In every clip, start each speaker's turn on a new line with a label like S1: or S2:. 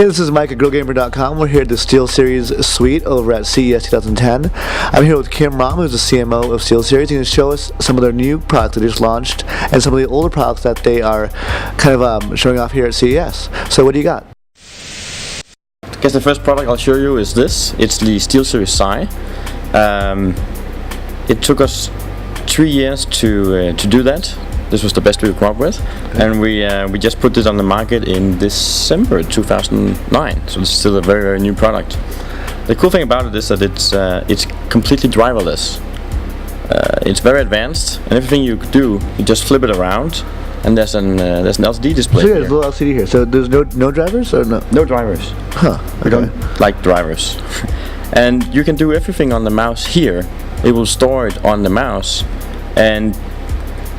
S1: Hey, this is Mike at GirlGamer.com. We're here at the SteelSeries suite over at CES 2010. I'm here with Kim Ram, who's the CMO of SteelSeries. He's going to show us some of their new products that they just launched and some of the older products that they are kind of showing off here at CES. So what do you got?
S2: I guess the first product I'll show you is this. It's the SteelSeries Psi. It took us 3 years to do that. This was the best we could come up with, and we just put this on the market in December 2009. So it's still a very, very new product. The cool thing about it is that it's completely driverless. It's very advanced, and everything you do, you just flip it around, and there's an LCD display.
S1: So there's a little LCD here. So there's no drivers or no?
S2: No drivers.
S1: Huh. Okay.
S2: We don't like drivers. And you can do everything on the mouse here. It will store it on the mouse, and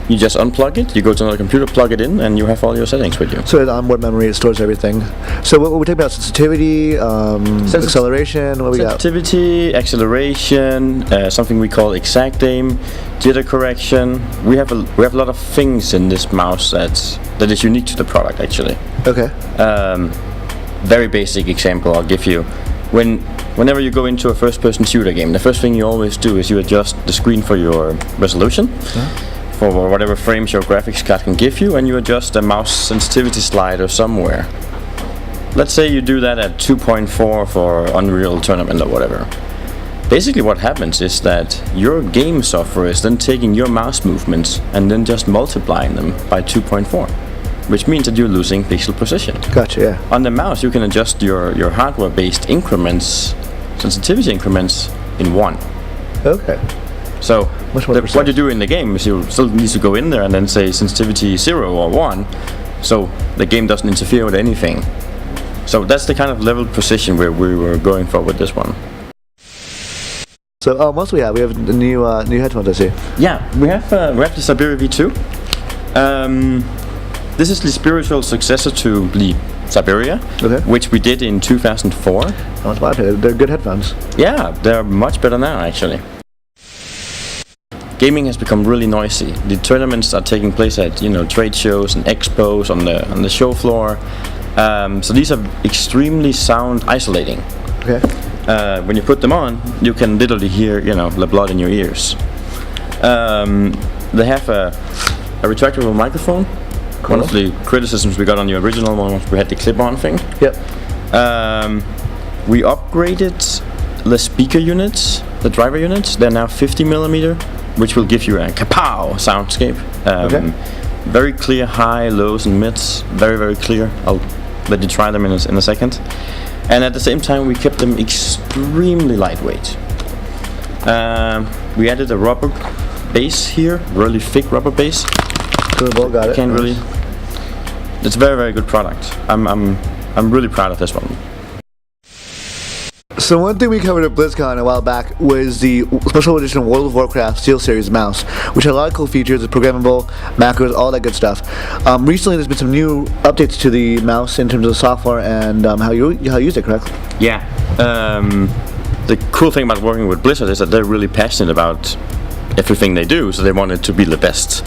S2: you just unplug it, you go to another computer, plug it in, and you have all your settings with you.
S1: So the onboard memory, it stores everything. So what we're talking about, sensitivity, acceleration, what we got?
S2: Sensitivity, acceleration, something we call exact aim, jitter correction. We have a lot of things in this mouse that is unique to the product, actually.
S1: Okay.
S2: Very basic example I'll give you. Whenever you go into a first-person shooter game, the first thing you always do is you adjust the screen for your resolution. For whatever frames your graphics card can give you, and you adjust the mouse sensitivity slider somewhere. Let's say you do that at 2.4 for Unreal Tournament or whatever. Basically what happens is that your game software is then taking your mouse movements and then just multiplying them by 2.4, which means that you're losing pixel precision.
S1: Gotcha, yeah.
S2: On the mouse you can adjust your hardware-based increments, sensitivity increments, in 1.
S1: Okay.
S2: So what you do in the game is you still need to go in there and then say sensitivity 0 or 1, so the game doesn't interfere with anything. So that's the kind of level precision where we were going for with this one.
S1: So what else we have? We have the new headphones, I see.
S2: Yeah, we have the Siberia V2. This is the spiritual successor to the Siberia, which we did in 2004.
S1: Oh, they're good headphones.
S2: Yeah, they're much better now, actually. Gaming has become really noisy. The tournaments are taking place at trade shows and expos on the show floor. So these are extremely sound isolating.
S1: Okay.
S2: When you put them on, you can literally hear the blood in your ears. They have a retractable microphone. Cool. One of the criticisms we got on the original one was we had the clip-on thing.
S1: Yep.
S2: We upgraded the speaker units, the driver units. They're now 50mm. Which will give you a kapow soundscape. Very clear high, lows and mids. Very, very clear. I'll let you try them in a second. And at the same time we kept them extremely lightweight. We added a rubber base here, really thick rubber base.
S1: Cool, got it.
S2: Can't really. It's a very, very good product. I'm really proud of this one.
S1: So one thing we covered at BlizzCon a while back was the special edition World of Warcraft SteelSeries mouse, which had a lot of cool features, programmable, macros, all that good stuff. Recently there's been some new updates to the mouse in terms of the software and how you use it, correct?
S2: Yeah. The cool thing about working with Blizzard is that they're really passionate about everything they do, so they want it to be the best.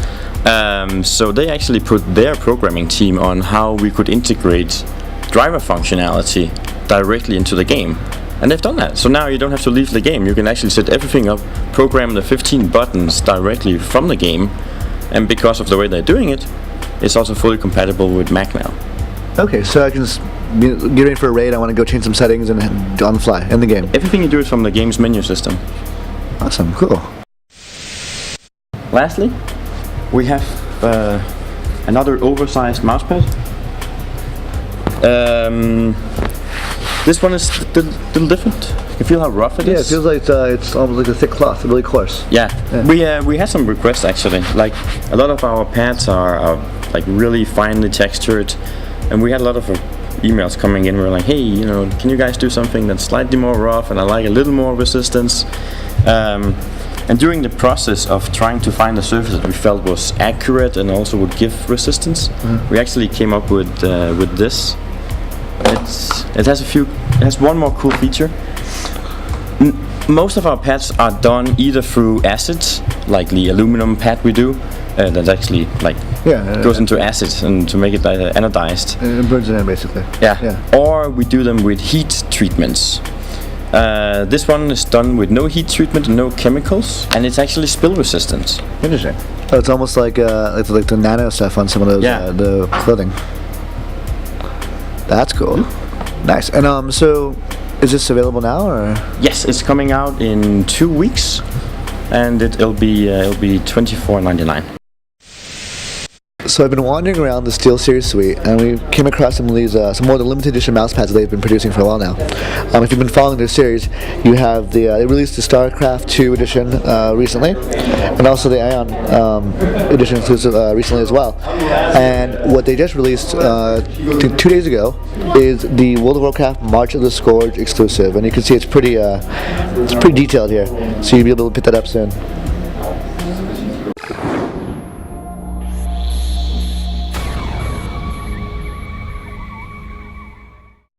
S2: So they actually put their programming team on how we could integrate driver functionality directly into the game. And they've done that. So now you don't have to leave the game. You can actually set everything up, program the 15 buttons directly from the game, and because of the way they're doing it, it's also fully compatible with Mac now.
S1: Okay, so I can get ready for a raid, I want to go change some settings and on the fly, in the game.
S2: Everything you do is from the game's menu system.
S1: Awesome, cool.
S2: Lastly, we have another oversized mousepad. This one is a little different. You can feel how rough it is.
S1: Yeah, it feels like it's almost like a thick cloth, really coarse.
S2: Yeah. We had some requests actually. Like a lot of our pads are like really finely textured, and we had a lot of emails coming in. We were like, hey, can you guys do something that's slightly more rough, and I like a little more resistance. And during the process of trying to find a surface that we felt was accurate and also would give resistance, we actually came up with this. It has one more cool feature. Most of our pads are done either through acids, like the aluminum pad we do, that's actually like
S1: Yeah.
S2: goes into acid and to make it anodized.
S1: It burns it in basically.
S2: Yeah. Or we do them with heat treatments. This one is done with no heat treatment and no chemicals, and it's actually spill resistant.
S1: Interesting. Oh, it's almost like the nano stuff on some of those the clothing. That's cool. Nice. And so is this available now or?
S2: Yes, it's coming out in 2 weeks, and it'll be $24.99.
S1: So I've been wandering around the SteelSeries suite, and we came across some of these, some more of the limited edition mouse pads that they've been producing for a while now. If you've been following their series, you have they released the StarCraft 2 edition recently, and also the Ion edition exclusive recently as well. And what they just released 2 days ago is the World of Warcraft March of the Scourge exclusive, and you can see it's pretty detailed here. So you'll be able to pick that up soon.